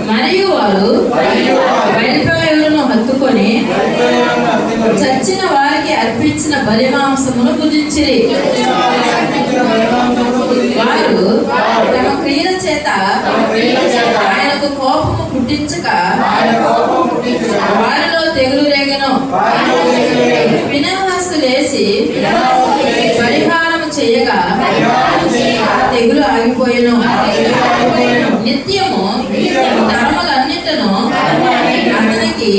మరియు వారు బయలుపేరును హత్తుకొని చచ్చిన వారికి అర్పించిన బలి మాంసమును భుజించిరి. వారు తమ క్రియల చేత ఆయనకు కోపము పుట్టించక వారిలో తెగులు రేగను. ఫినెహాసు లేచి పరిహారము చేయగా తెగులు ఆగిపోయెను. నిత్యము తరములన్నిటను అతనికి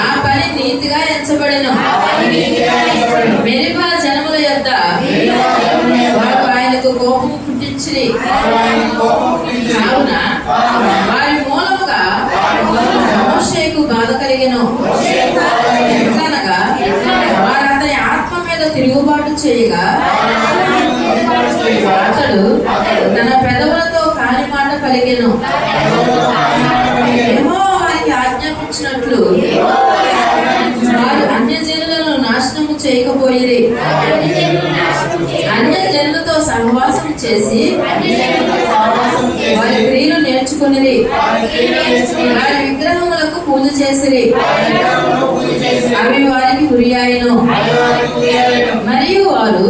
ఆ పని నీతిగా ఎంచబడెను. మెరిబా జనముల యొద్ద వారు ఆయనకు కోపము పుట్టించిరి. కావున వారి మూలముగా మోషేకు బాధ కలిగెను. ఎట్లనగా వారు అతని ఆత్మ మీద తిరుగుబాటు చేయగా అతడు తన పెదవులతో కాని మాట పలికెను. యెహోవా వారికి ఆజ్ఞాపించినట్లు వారు అన్యజనులను నాశనము చేయకపోయిరి. అన్యజనులతో సహవాసం చేసి వారి క్రియలు నేర్చుకునిరి. వారి విగ్రహములకు పూజ చేసిరి. అవి వారికి గురియాయెను. మరియు వారు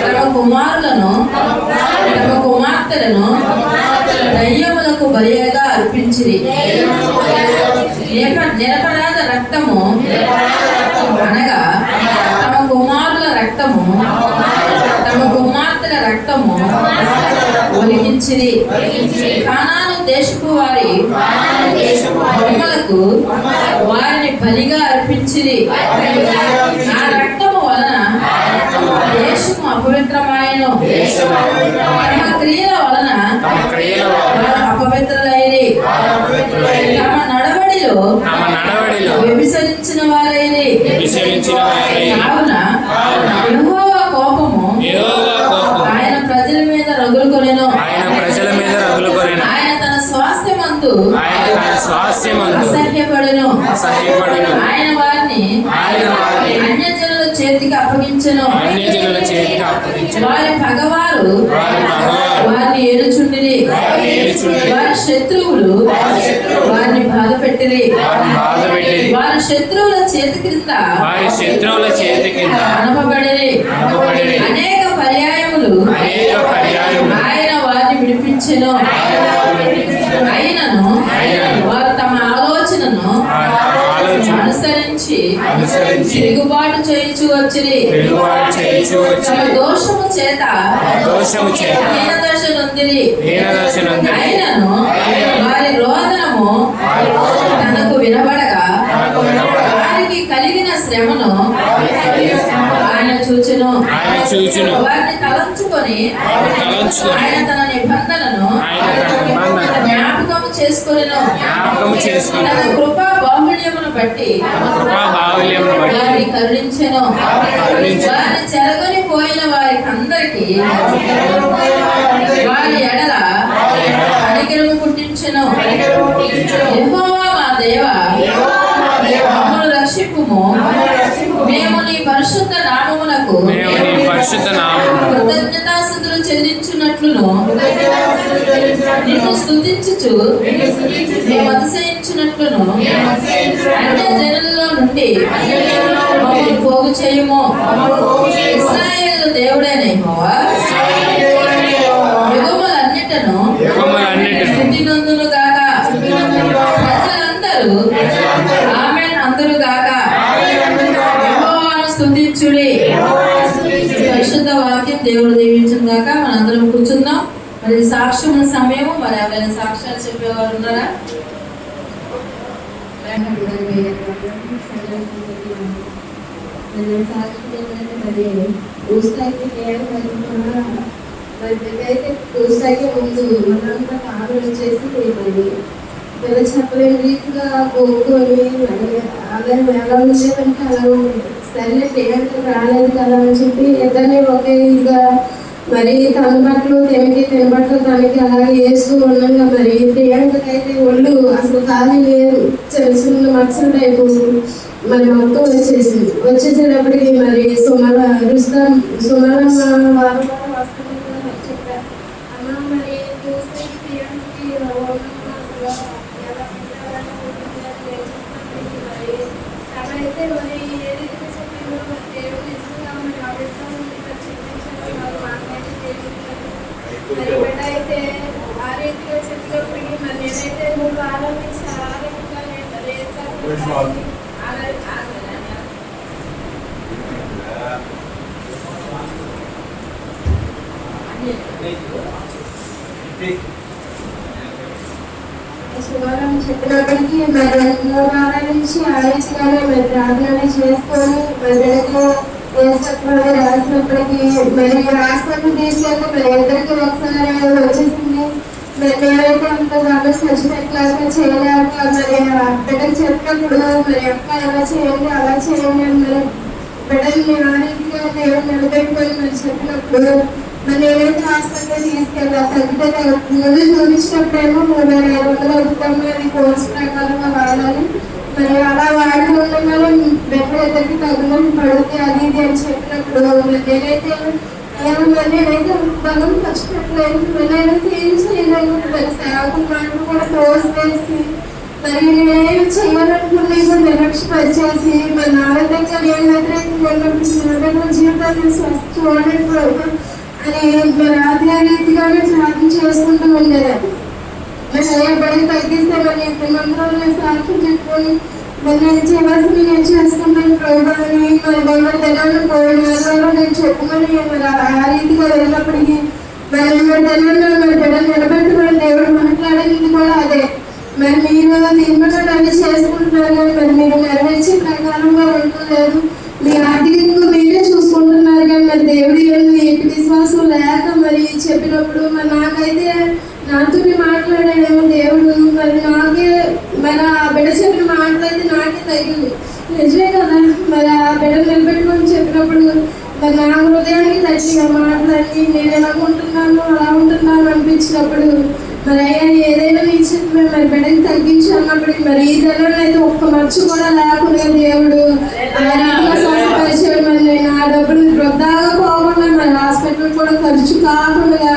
తమ కుమారులను తమ కుమార్తెలను దయ్యములకు బలిగా అర్పించిరి. నిరపరాధ రక్తము అనగా తమ కుమారుల రక్తము తమ కుమార్తెల రక్తము ఒలిగించిరి. కానాను దేశపు వారి బొమ్మలకు వారిని బలిగా అర్పించిరి. ఆ రక్తము వలన దేశము అపవిత్రమాయెను. తమ క్రియల వలన అపవిత్రులైరి. తమ నడవడిలో వ్యభిచరించిన వారైరి. కావున యెహోవా కోపము ఆయన ప్రజల మీద రగులుకొనెను. ఆయన తన స్వాస్థ్యమందు అసహ్యపడెను. ఆయన వారిని అన్యజనుల చేతికి అప్పగించెను. వారి పగవారు వారిని ఏలుచుండిరి. వారి శత్రువులు వారిని బాధ పెట్టిరి. వారి శత్రువుల చేతి క్రింద అనపబడిరి. అనేక పర్యాయములు ఆయన వారిని విడిపించెను. అయినను వారు తమ ఆలోచనను అనుసరించి తిరుగుబాటు చేయించు వచ్చిరి. తమ దోషము చేత హీనదశ నొందిరి. అయినను వారి రోదనము తనకు వినబడగా వారికి కలిగిన శ్రమను ఆయన చూచెను. వారిని తలంచుకొని ఆయన తన నిబంధనను జ్ఞాపకము చేసుకొనెను. తన కృపా బాహుళ్యమును బట్టి వారిని కరుణించెను. వారిని చెరగొని పోయిన వారికి అందరికీ వారి ఎడల కనికరము పుట్టించెను. యెహోవా మా దేవా, మమ్మల్ని రక్షింపుము. మేము నీ పరిశుద్ధ నామమునకు కృతజ్ఞతాస్తుతులు చెల్లించున్నట్లును నిన్ను స్తుతించుచు మేము అతిశయించున్నట్లును అన్యజనులలో నుండి మమ్మల్ని పోగు చేయుము. ఇశ్రాయేలు దేవుడైన యెహోవా యుగములన్నిటను స్తుతి నొందును గాక. ప్రజలందరూ ఆమేన్ అందురు గాక. యెహోవాను స్తుతించుడి. పరిశుద్ధ వాక్యం దేవుడు దీవించును గాక. మనందరం కూర్చుందాం. మరి సాక్ష్యముల సమయము. మరి ఎవరైనా సాక్ష్యాలు చెప్పేవారు ఉన్నారా? పూస్తాయికి ముందు మనంతా కారు వచ్చేసి మరి చెప్పలేని రీతిగా పోకొని ఆదాయం ఎలా ఉండేదంటే అలా ఉంది. సరే పేరెంట్ రాలేదు కదా అని చెప్పి ఇద్దరిని ఒకే ఇదిగా మరి తన బట్టలు తిన బట్టలు తనకి అలాగే వేస్తూ ఉండగా మరి ప్రియాంకకైతే ఒళ్ళు అసలు ఖాళీ లేదు. చిన్న చిన్న మచ్చలు టైపు మరి మొత్తం వచ్చేసేటప్పటికి మరి సుమలమ్మ వారు కూడా వస్తున్నారు చెప్పారు. అమ్మ మరి చూస్తే మరి ఏ రీతిగా చెప్పిందో మరి దేవుడు నిజంగా మరి ఆ విషయాన్ని ఇక్కడ చూపించారు. మరి మాకైతే తెలియదు. మరి బిడ్డ అయితే ఆ రీతిగా చెప్పినప్పటికీ మరి నేనైతే 3 వారాల నుంచి ఆ రీతిగా నేను శుభారం చెప్పినప్పటికీ మరి 3 వారాల నుంచి ఆ రీతిగానే మరి ప్రార్థన చేసుకొని మరి బిడ్డకు వేసినప్పుడు రాసినప్పటికీ మరి హాస్పిటల్ తీసుకెళ్తే మరి ఇద్దరికి ఒకసారి వచ్చేసింది. మరి నేనైతే అంత గమనించలేక చేయలేక మరి బిడ్డకు చెప్పినప్పుడు మరి అక్క ఎలా చేయండి అలా చేయండి అని మరి బిడ్డని ఆ రీతిగా దేవుడు నిలబెట్టుకొని మరి చెప్పినప్పుడు మరి నేనైతే హాస్పిటల్ తీసుకెళ్ళా. తగ్గితే ముందు చూపించినప్పుడేమో 3500 అవుతాము, అది కోర్స్ ప్రకారంగా వాడాలి. మరి అలా వాడుతూ ఉండగానే బిడ్డ ఇద్దరికి తగ్గుమని పడుతుంది అది ఇది అని చెప్పినప్పుడు మరి నేనైతే బలం కష్టపడలేదు. నేనైతే ఏం చేయలేదు. మరి సేవకుల మాటలు కూడా తోసివేసి మరి నేనేం చేయాలనుకునే కూడా నిర్లక్ష్యపరిచేసి మరి నా దగ్గర నేను వ్యతిరేకంగా ఉన్నప్పుడు జీవితాన్ని చూడండి అని మరి అదే రీతిగానే ప్రార్థన చేసుకుంటూ ఉండేదాన్ని. మరి అయ్యా బడికి తగ్గిస్తే మరి నేను మంత్రాలు నేను సాక్షి చెప్పుకొని మరి నేను చేయవలసింది నేను చేసుకుంటాను ప్రభుత్వాన్ని మరి దేవుడి తెలంగాణ పోయిన నేను చెప్పుకొని మరి ఆ రీతిగా వెళ్ళినప్పటికీ మరి తెలంగాణ మరి బిడ్డలు నిలబెట్టుకుని దేవుడు మాట్లాడేది కూడా అదే. మరి మీరు దీనిలో అన్ని చేసుకుంటున్నారు కానీ మరి మీరు నెరవేర్చే ప్రకారంగా ఉండలేదు. మీ ఆర్థికంగా మీరే చూసుకుంటున్నారు కానీ మరి దేవుడి ఏంటి విశ్వాసం లేక మరి చెప్పినప్పుడు మరి నాకైతే నాతో మాట్లాడాడేమో దేవుడు మరి నాకే మరి ఆ బిడ్డ చెప్పిన మాటలైతే నాకే తగిలింది. నిజమే కదా. మరి ఆ బిడ్డ నిలబెట్టుకొని చెప్పినప్పుడు మరి నా హృదయానికి తగ్గి ఆ మాటలన్నీ నేను ఎలా ఉంటున్నాను అలా ఉంటున్నాను అనిపించినప్పుడు మరి అయ్యా ఏదైనా నీ చెప్పి మరి బిడ్డకి తగ్గించి అన్నప్పుడు మరి ఈ ధరలో అయితే ఒక్క మర్చి కూడా లేకుండా దేవుడు ఆ రీతిగా స్వస్థపరిచాడు. మరి నేను ఆ డబ్బులు వృద్ధాగా పోకుండా మరి హాస్పిటల్ కూడా ఖర్చు కాకుండా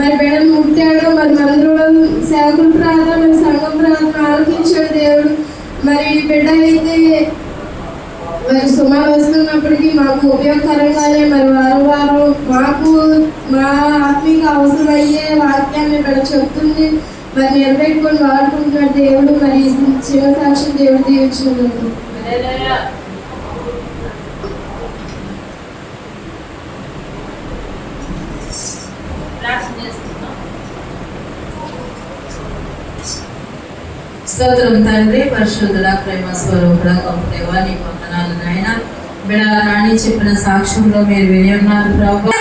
మరి బిడ్డను ముట్టాడు. మరి మందిరంలో సేవకుల ప్రార్థన మరి సంఘం ప్రార్థన ఆలోచించాడు దేవుడు. మరి బిడ్డ అయితే మరి సుమారు వస్తున్నప్పటికీ మాకు ఉపయోగకరంగానే మరి వారం మాకు మా ఆత్మీక అవసరమయ్యే వాక్యాన్ని ఇక్కడ చెప్తుంది. మరి నిలబెట్టుకొని వాడుకుంటున్నాడు దేవుడు. మరి చిన్న సాక్షి దేవుడు దీవించినట్టు స్తోత్రం తండ్రి, పరిశుద్ధుడ, ప్రేమ స్వరూపుడ, గొప్ప దేవా, నీ వందనాలు నాయన. బిడ్డ రాణి చెప్పిన సాక్ష్యంలో మీరు విని ఉన్నారు ప్రభు,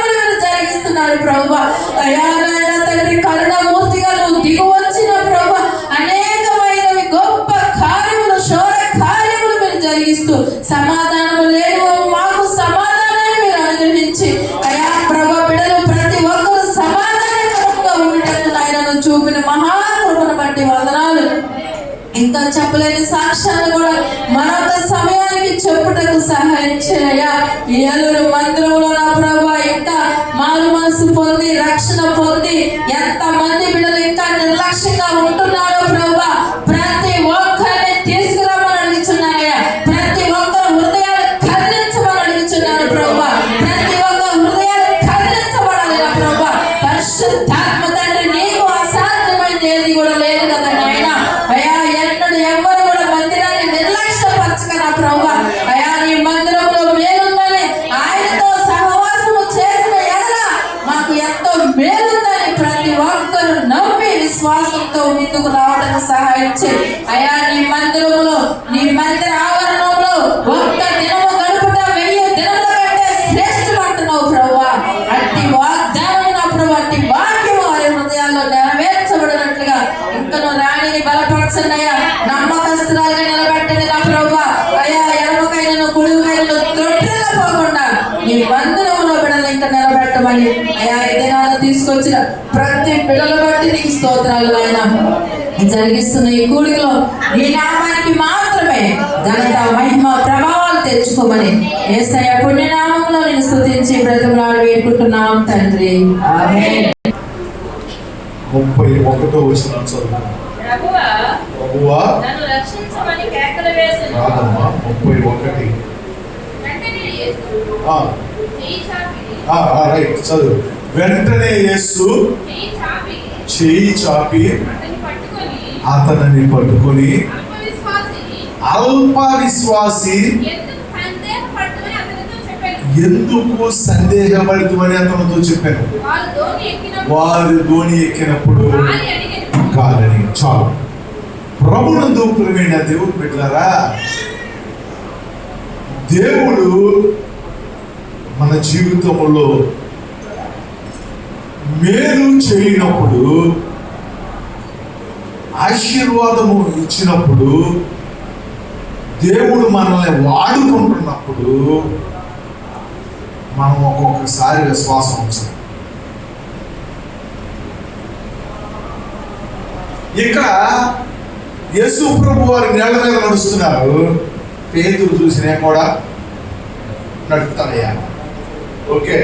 జరిగిస్తున్నారు ప్రభు. అయాలైన తండ్రి కరుణామూర్తిగా నువ్వు దిగు వచ్చిన ప్రభు అనేకమైనవి గొప్ప కార్యములు శౌర్య కార్యములు మీరు జరిగిస్తూ సమాధానము లేవు మాకు సమాధానాన్ని మీరు అనుగ్రహించి అయా ప్రభు బిడ్డలు ప్రతి ఒక్కరు సమాధానకరంగా ఉండేటట్టు ఆయన నువ్వు చూపిన మహాకృపను బట్టి వందనాలు. ఇంకా చెప్పలేని సాక్ష్యాన్ని కూడా మరొక సమయానికి చెప్పుటకు సహాయం చేయా. ఏలూరు మందిరంలో నా ప్రభా ఇంకా మారు మనసు పొంది రక్షణ పొంది ఎంత మంది బిడ్డలు ఇంకా నిర్లక్ష్యంగా ఉంటున్నారో ప్రభా, ప్రతి ఒక్కరిని తీసుకురామని అడుగుతున్నానయ్యా. ప్రతి ఒక్కరు హృదయాలు కదిలించమని అడుగుతున్నాను ప్రభా. ప్రతి ఒక్కరు హృదయాలు కదిలించబడాలి నా ప్రభా. పరిశుద్ధాత్మ తండ్రి నీకు అసాధ్యమైనది ఏది కూడా లేదు కదా నాయన. అయ్యా ఎన్నడు ఎవరు కూడా మందిరాన్ని నిర్లక్ష్యపరచక నా ప్రభా. అయ్యా నీ మందిరంలో మేలుందని ఆయనతో సహవాసము చేసిన ఎడల మాకు ఎంతో మేలుందని ప్రతి ఒక్కరు నమ్మి విశ్వాసంతో ముందుకు రావడానికి సహాయం చేయి అయ్యా. నీ మందిరంలో నీ మందిర ఆవరణంలో ఒక్క దినము గడుపుట 1000 దినముల కంటే శ్రేష్ఠం అంటున్నావు ప్రభా. అట్టి వాగ్దానం నా ప్రభా, అట్టి వాక్యం వారి హృదయాల్లో నెరవేర్చబడినట్లుగా ఇంకను రాణిని బలపరచండి అయ్యా. నమ్మకస్తురాలుగా నిలబెట్టండి నా ప్రభా. అయ్యా ఎడమకైనను కుడికైనను తొట్టిల్లపోకుండా నీ మందిరంలో బిడ్డలు ఇంకా నిలబెట్టమని అయ్యా ఈ దినాలు తీసుకొచ్చిన ప్రతి బిడ్డలు బట్టి నీకు స్తోత్రాలు ఆయన. జరిగిస్తున్న ఈ కూడికలో నీ నామానికి మాత్రమే ఘనత మహిమ ప్రభావాలు తెచ్చుకోమని యేసయ్య పుణ్యనామంలో నేను స్తుతించి బ్రతిమలాడి వేడుకుంటున్నాం తండ్రి, ఆమేన్. 31వ వచనం చదువు. ప్రభువా నన్ను రక్షించమని కేకలు వేసెను. రాదమ్మా 31. వెంటనే యేసు ఆ, చెయ్యి చాపి రైట్ చదువు. వెంటనే యేసు చెయ్యి చాపి అతనిని పట్టుకొని అల్ప విశ్వాసి అల్ప విశ్వాసి ఎందుకు సందేహపడుతుమని అతనితో చెప్పాను. ఎందుకు సందేహపడుతుమని అతనితో చెప్పాను. వారు దోణి ఎక్కినప్పుడు వారు దోణి ఎక్కినప్పుడు గాలి అడిగెను. కాదని. చాలు. ప్రభునందు ప్రియమైన దేవుడు బిడ్డలారా, దేవుడు మన జీవితంలో మేలు చేయనప్పుడు, ఆశీర్వాదము ఇచ్చినప్పుడు, దేవుడు మనల్ని వాడుకుంటున్నప్పుడు మనం ఒక్కొక్కసారి విశ్వాసం ఉంచాలి. ఇక్కడ యేసు ప్రభు వారి నేల మీద నడుస్తున్నారు. పేతురు చూసినా కూడా నడుపుతాడయ్యా, ఓకే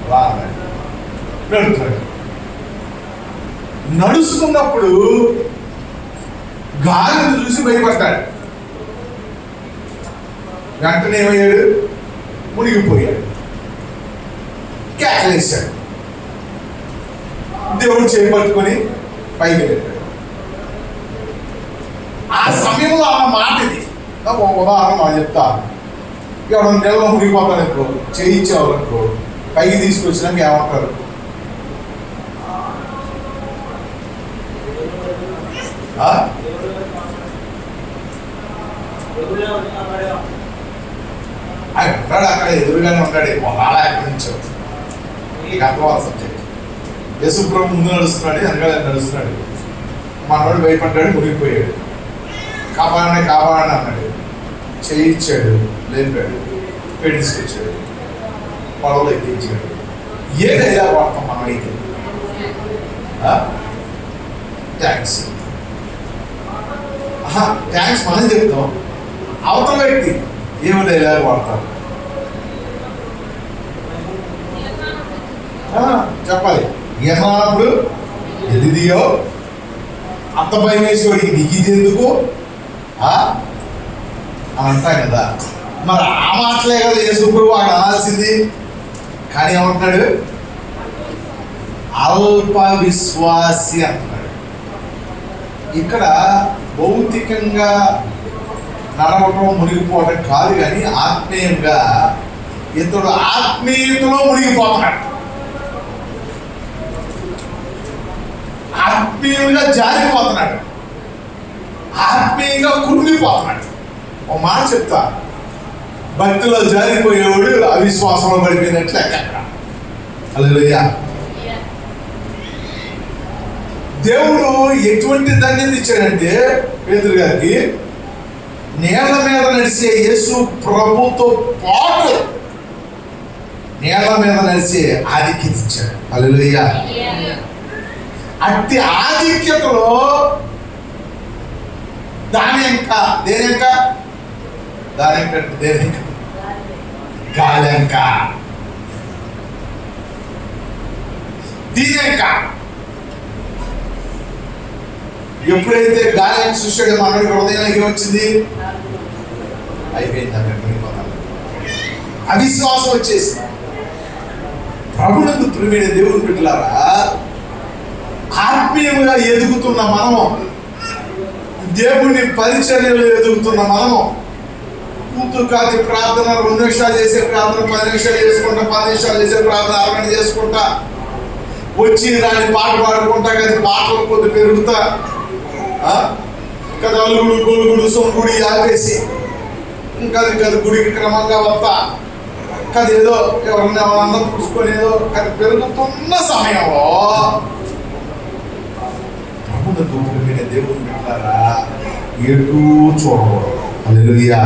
రా నడుపుతాడు. నడుస్తున్నప్పుడు గాలిని చూసి భయపడ్డాడు. వెంటనే ఏమయ్యాడు? మునిగిపోయాడు. కేకలేశాడు. దేవుడు చేపట్టుకొని పైకి వెళ్ళాడు. ఆ సమయంలో ఆ మాట ఇది. ఒక ఉదాహరణ మనం చెప్తా. ఎవరు నెలలో మునిగిపోతాడనుకో, చేయించేవారనుకో, పైకి తీసుకొచ్చినాక ఏమంటారు? ఆయన ఉంటాడు అక్కడ, ఎదురుగానే ఉంటాడు. అలా ఎక్కడి నుంచో నీకు అర్థం సబ్జెక్ట్. యేసుప్రభు ముందు నడుస్తున్నాడు, వెనకాల నడుస్తున్నాడు. మనోడు భయపడ్డాడు, మునిగిపోయాడు. కాపాడండి అన్నాడు. చేయించాడు, లేపాడు, పెళ్లిసుకొచ్చాడు, పొలంలో ఎక్కించాడు. ఏదైనా వాడతాం మనం అయితే? థ్యాంక్స్. థ్యాంక్స్ మనం చెప్తాం, అవతల వ్యక్తి ఏమి డైలాగ్ వాడతారు? చెప్పాలి. ఏమన్నప్పుడు ఎదిదియో అంత భయం వేసేవాడికి నీకు ఇది ఎందుకు అని అంటాం కదా. మరి ఆ మాటలే కదా యేసుప్రభు వాడు అనాల్సింది. కానీ ఏమంటున్నాడు? అల్ప విశ్వాసి అంటున్నాడు. ఇక్కడ భౌతికంగా నడవటం, మునిగిపోవటం కాదు, కానీ ఆత్మీయంగా ఇతడు ఆత్మీయతలో మునిగిపోతున్నాడు. ఆత్మీయంగా జారిపోతున్నాడు, ఆత్మీయంగా కృంగిపోతున్నాడు. ఒక మాట చెప్తా, భక్తిలో జారిపోయేవాడు అవిశ్వాసంలో పడిపోయినట్లే. హల్లెలూయా. దేవుడు ఎటువంటి ధన్యత ఇచ్చాడంటే పేతురు గారికి, నేల మీద నడిచే యేసు ప్రభుతో పాటు నేల మీద నడిచే ఆధిక్యత ఇచ్చాడు. హల్లెలూయా. అట్టి ఆధిక్యతలో దానింక దేనింక గాలింక దీనింక ఎప్పుడైతే గాలి చూసాడో మనకి హృదయానికి వచ్చింది, అయిపోయింది అన్నట్టు. అవిశ్వాసం వచ్చేసి ప్రభునందు ప్రియమైన దేవుని బిడ్డలారా, ఆత్మీయంగా ఎదుగుతున్న మనము, దేవుని పరిచర్యలో ఎదుగుతున్న మనము, కూతురు కాదు ప్రార్థన 2 నిమిషాలు చేసే ప్రార్థన 10 నిమిషాలు చేసుకుంటా, 10 నిమిషాలు చేసే ప్రార్థన 60 గంటలు చేసుకుంటా, వచ్చి రాని పాట పాడుకుంటా, కానీ పాటలు కొద్ది పెరుగుతా కదా, అల్లుడు గొలుగుడు సొంగుడి ఆపేసి ఇంకా గుడికి క్రమంగా వస్తా కదా, ఏదో ఎవరన్నా అన్నం పుచ్చుకొని ఏదో కానీ పెరుగుతున్న సమయంలో దేవుని బిడ్డలారా ఎటూ చూడకూడదు. హల్లెలూయా.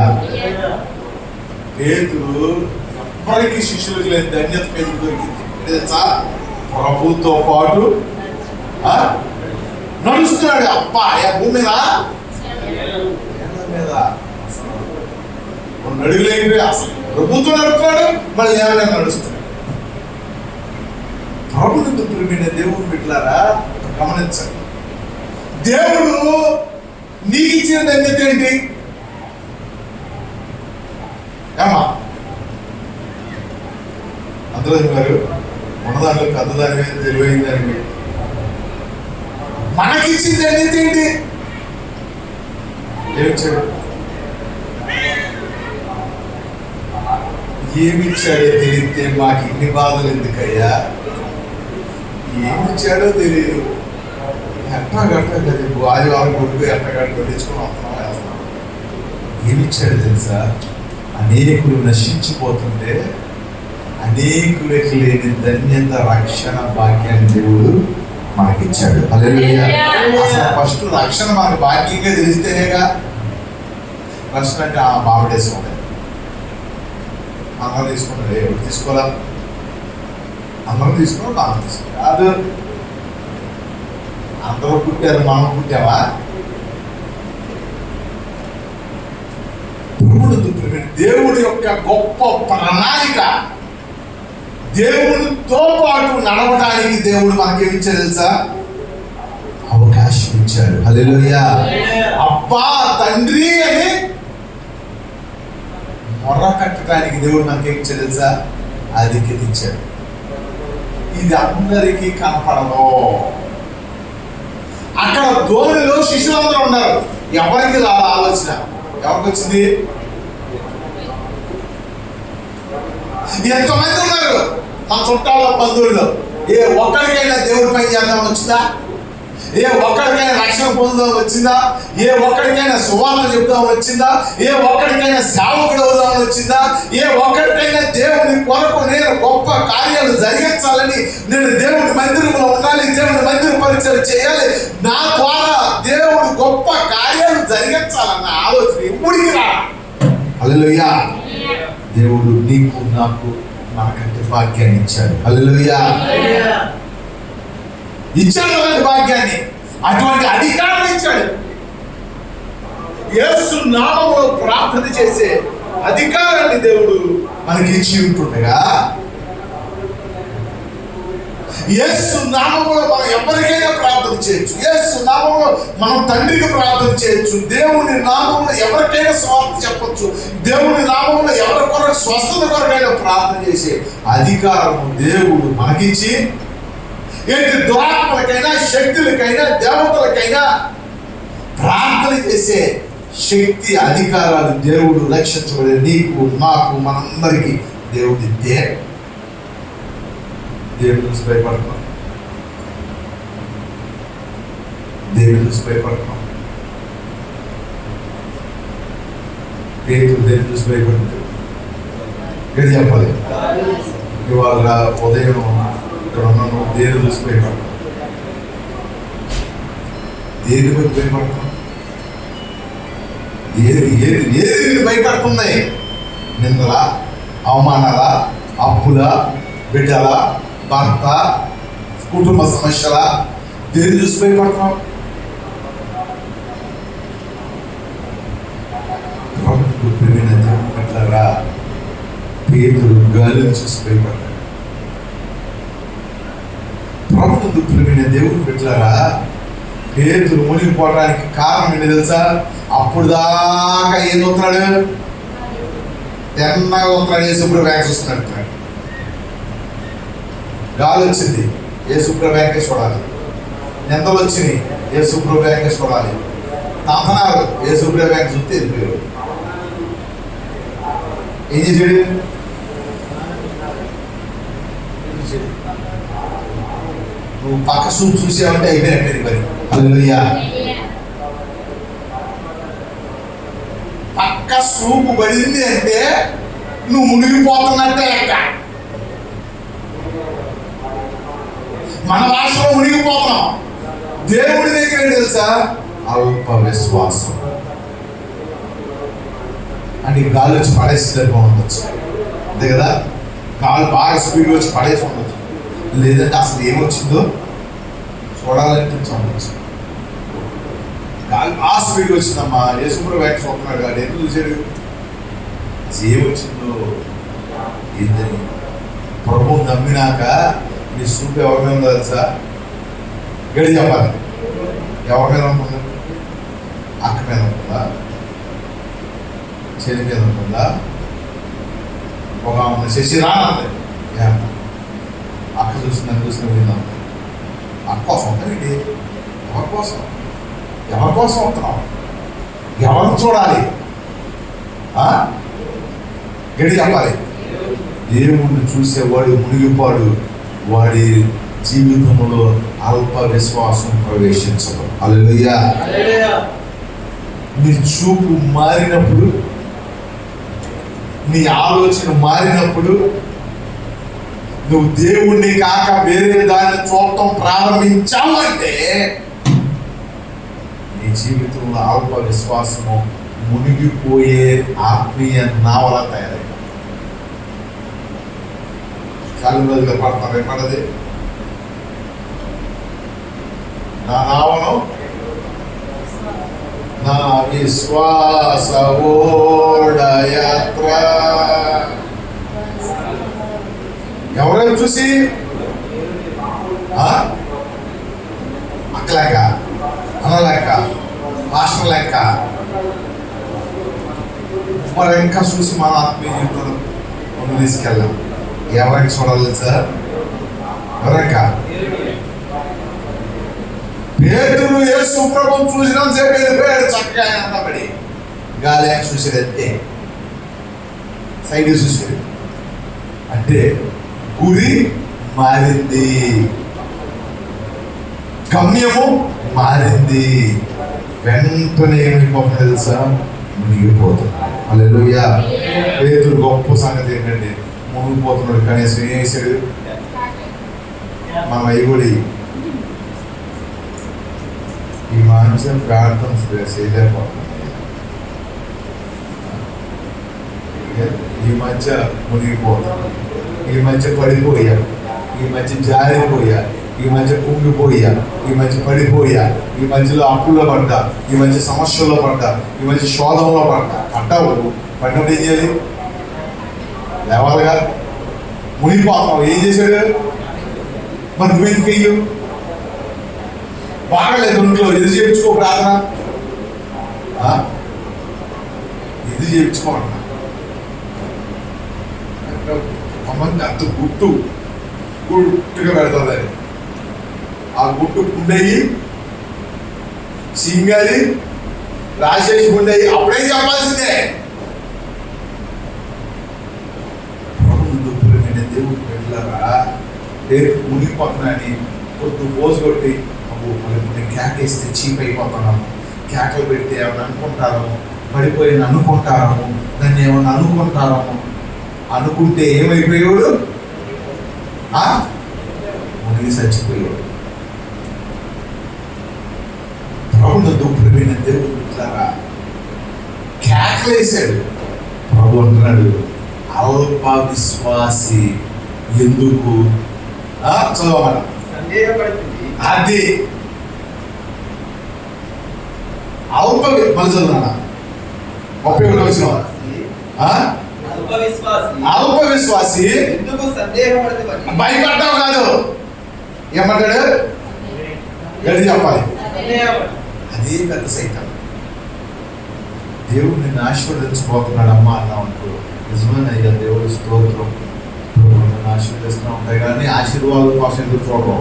పేతురు ఎవ్వరికి శిష్యులకు లేని ధన్యత పేతురు దొరికింది. తెలుసా? ప్రభుతో పాటు నడుస్తున్నాడు. అబ్బా భూమి మీద నడుగులేని అసలు ప్రభుత్వం నడుపుతున్నాడు, మళ్ళీ ఏమైనా నడుస్తున్నాడు. ప్రభుత్వం ప్రియమైన దేవుని బిడ్డలారా గమనించండి. దేవుడు నీకు ఇచ్చిన ధన్యత ఏంటి? ఏమా అందరూ గారు ఉన్నదాంట్లో పెద్దదాని తెలివైన దానికి మనకిచ్చిన ధన్యత ఏంటి? ఏమిచ్చాడు? ఏమిచ్చాడో తెలియతే మాకు ఇన్ని బాధలు ఎందుకయ్యా? ఏమిచ్చాడో తెలియదు. ఎట్టగట్ట కదా ఆదివారం కొడుకు ఎట్టగట్ట తెచ్చుకుని వస్తున్నాం. ఏమిచ్చాడు తెలుసా? అనేకులు నశించిపోతుంటే అనేకులకి లేని ధన్యత, రక్షణ భాగ్యాన్ని దేవుడు మనకిచ్చాడు. హల్లెలూయా. అసలు ఫస్ట్ రక్షణ మనకు భాగ్యంగా తెలిస్తేనేగా రక్షణ అంటే ఆ బాబడేసుకోండి అందరూ తీసుకుంటారు. ఎవరు తీసుకోవాలా? అందరూ తీసుకున్నా బాగా తీసుకోవాలి. కాదు అందరూ పుట్టారు, మనం పుట్టావా? దేవుడి యొక్క గొప్ప ప్రణాళిక, దేవుడితో పాటు నడవడానికి దేవుడు మనకేమిచ్చాడు తెలుసా? అవకాశం ఇచ్చాడు. హల్లెలూయా. అబ్బా తండ్రి అని మొర్ర కట్టడానికి దేవుడు మనకేమిచ్చాడు తెలుసా? అధిక్యత ఇచ్చాడు. ఇది అందరికీ కనపడదు. అక్కడ ధోనిలో శిష్యులందరూ ఉన్నారు. ఎవరికి రాదు ఆలోచన? ఎవరికి వచ్చింది? ఎంతమంది ఉన్నారు మన చుట్టాల బంధువుల్లో? ఏ ఒక్కరికైనా దేవుడి పని చేద్దామని వచ్చిందా? ఏ ఒక్కడికైనా రక్షణ పొందుదాం వచ్చిందా? ఏ ఒక్కడికైనా సువార్త చెప్దామని వచ్చిందా? ఏ ఒక్కడికైనా సేవకుడు అవుదామని వచ్చిందా? ఏ ఒక్కడికైనా దేవుని కొరకు నేను గొప్ప కార్యాలు జరిగించాలని, నేను దేవుడి మందిరంలో ఉండాలి, దేవుడి మందిర పరిచయం చేయాలి, నా ద్వారా దేవుడు గొప్ప కార్యాలు జరిగించాలన్న ఆలోచన ఎప్పటికీ రా. హల్లెలూయా. దేవుడు నీకు నాకు మనకంటే భాగ్యాన్ని ఇచ్చాడు. హల్లెలూయా. ఇచ్చాడు అలాంటి భాగ్యాన్ని, అటువంటి అధికారం ఇచ్చాడు. యేసు నామములో ప్రార్థన చేసే అధికారాన్ని దేవుడు మనకి ఇచ్చి ఉంటుండగా, యేసు నామములో మనం ఎవరికైనా ప్రార్థన చేయొచ్చు. యేసు నామములో మనం తండ్రికి ప్రార్థన చేయొచ్చు. దేవుని నామములో ఎవరికైనా స్వార్థ చెప్పొచ్చు. దేవుని నామములో ఎవరి కొరకు స్వస్థత కొరకైనా ప్రార్థన చేసే అధికారము దేవుడు మనకిచ్చి, ఏంటి దురాత్మలకైనా శక్తులకైనా దేవతలకైనా ప్రార్థన చేసే శక్తి, అధికారాలు దేవుడు రక్షించబడే నీకు నాకు మనందరికీ దేవుడి దేవుడి చూసి భయపడుతున్నాం. దేవుడి చూసి భయపడుతున్నాం. పేతురు దేవుడి చూసి భయపడుతుంది. ఏది చెప్పాలి? ఇవాళ ఉదయం ఇక్కడ ఉన్నాను, దేవుడు చూసి భయపడుతున్నాం. దేని బట్టి భయపడుతున్నాం? ఏది భయపడుతున్నాయి? నిందల, అవమానాల, అప్పుల, బిడ్డల, భర్త, కుటుంబ సమస్యల, దేని చూసి భయపడుతున్నాం? పేతురు గాలిని చూసి భయపడ్డాడు. ప్రభుత్వ ప్రేమైన దేవుడు పెట్టారా? పేతురు మునిగిపోవడానికి కారణం ఏంటి తెలుసా? అప్పుడు దాకా ఏం చూస్తున్నాడు? తెన్నగా చూస్తున్నాడు. యేసుప్రభు బ్యాంక్ చూస్తున్నాడు. గాలి వచ్చింది, యేసుప్రభు బ్యాంకే చూడాలి. నిందలు వచ్చినాయి, యేసుప్రభు బ్యాంకే చూడాలి. తంతనాలు, యేసుప్రభు బ్యాంక్ చూస్తే వెళ్ళిపోయారు. ఏం చేసాడు? నువ్వు పక్క సూపు చూసావంటే అయిపోయినట్టు పని. హల్లెలూయా. పక్క సూపు పడింది అంటే నువ్వు మునిగిపోతున్నట్టే లెక్క. మన భాషలో మునిగిపోతున్నాం. దేవుడి దగ్గర ఏం తెలుసా? అల్ప విశ్వాసం. అంటే గాలి వచ్చి పడేసి ఉండొచ్చు, అంతే కదా? గాలి బాగా స్పీడ్ వచ్చి పడేసి ఉండొచ్చు, లేదంటే అసలు ఏమొచ్చిందో చూడాలనిపించి ఉండొచ్చు. గాలి బాగా స్పీడ్ వచ్చిందమ్మా, యేసుప్రభు వ్యాక్స్ చూస్తున్నాడు కాదు, ఎందుకు చూసాడు? అసలు ఏమొచ్చిందో ఏంటని. ప్రభువు నమ్మినాక నీ సూపు ఎవరి మీద ఉందో తెలుసా? గడి చెప్పాలి. ఎవరి మీద ఉంటుంది? అక్క మీద ఉంటుందా, చెల్లి మీద ఉంటుందా? ఒక శశి రానంది, అక్క చూసిందని చూసిన విన్నాం. అక్క కోసం ఉంటుంది, ఎవరి కోసం? ఎవరి కోసం అవుతున్నాం? ఎవరిని చూడాలి? గడి చెప్పాలి. దేవుణ్ణి చూసేవాడు మునిగిపాడు, వాడి జీవితంలో అల్ప విశ్వాసం ప్రవేశించదు. హల్లెలూయా. నీ చూపు మారినప్పుడు, నీ ఆలోచన మారినప్పుడు, నువ్వు దేవుణ్ణి కాక వేరే దాన్ని చూడటం ప్రారంభించావు అంటే నీ జీవితంలో అల్ప విశ్వాసము మునిగిపోయే ఆత్మీయ నావలా తయారై చాలా రోజులుగా పడతారు. పడది నా నావను నా విశ్వాస ఓడయాత్ర. ఎవరైనా చూసి అక్క లెక్క, అన్న లెక్క, మాస్టర్ లెక్క, మరి ఇంకా చూసి మన ఆత్మీయ జీవితంలో మనం తీసుకెళ్ళాం. ఎవరికి చూడాలి సార్? ఎవరంకా? పేతురు యేసు ప్రభువును చూసినంత సేపు వెళ్ళిపోయాడు, చక్కగా ఆనందపడి. గాలి చూసేదంతే, సైడ్ చూసేది. అంటే గురి మారింది, గమ్యము మారింది. వెంటనే ఏమైపోతుంది తెలుసా? మునిగిపోతుంది. హల్లెలూయా. పేతురు గొప్ప సంగతి ఏంటంటే మునిగిపోతున్నాడు, కనీసం ఏం చేశాడు? మన వైగుడి ఈ మనుషుల ప్రార్థన చేయలేకపోతుంది. ఈ మధ్య మునిగిపోతాం, ఈ మధ్య పడిపోయా, ఈ మధ్య జారిపోయా, ఈ మధ్య కుంగిపోయా, ఈ మధ్య పడిపోయా, ఈ మధ్యలో అప్పుల్లో పడ్డా, ఈ మధ్య సమస్యల్లో పడ్డా, ఈ మధ్య శోధంలో పడ్డావు. పడ్డప్పుడు ఏం చేయాలి? లేవాలిగా. మునిగిపోతావు. ఏం చేశాడు? మరి నువ్వెందుకు వెయ్యు? బాగలేదు ఒంట్లో, ఎదురు చేయించుకో ప్రార్థన, ఎదురు చేయించుకోమంట. అమ్మంది అంత గుట్టుగా పెడతాది. ఆ గుట్టు గుండెయ్యి, సింగాలి, రాసేసి గుండెయ్యి, అప్పుడే చెప్పాల్సిందే. దేవుడు పెట్టారా మునిగిపోతున్నాని కొద్ది పోజు కొట్టి నేను కేకేస్తే చీప్ అయిపోతున్నాము, కేకలు పెడితే ఏమన్నా అనుకుంటాము, పడిపోయిన అనుకుంటాము, నన్ను ఏమన్నా అనుకుంటాము అనుకుంటే ఏమైపోయాడు? మునిగి చచ్చిపోయాడు. ప్రభుత్వ దుఃఖమైన దేవుడు ఇట్లారా కేకలేశాడు. ప్రభు అంటున్నాడు, అల్ప విశ్వాసి ఎందుకు చదవమని అది అల్ప మళ్ళీ చదువునా 31వ వచనం. అల్ప విశ్వాసి భయపడ్డావు కాదు, ఏమంటాడు? గడి చెప్పాలి. అదే పెద్ద సైతం. దేవుడు నిన్ను ఆశీర్వదించబోతున్నాడు అమ్మా అన్నావు అనుకో, నిజమేనయ్యా దేవుడు స్తోత్రం, నన్ను ఆశీర్వదిస్తూ ఉంటాయి కానీ ఆశీర్వాదం కోసం ఎదురు చూడడం.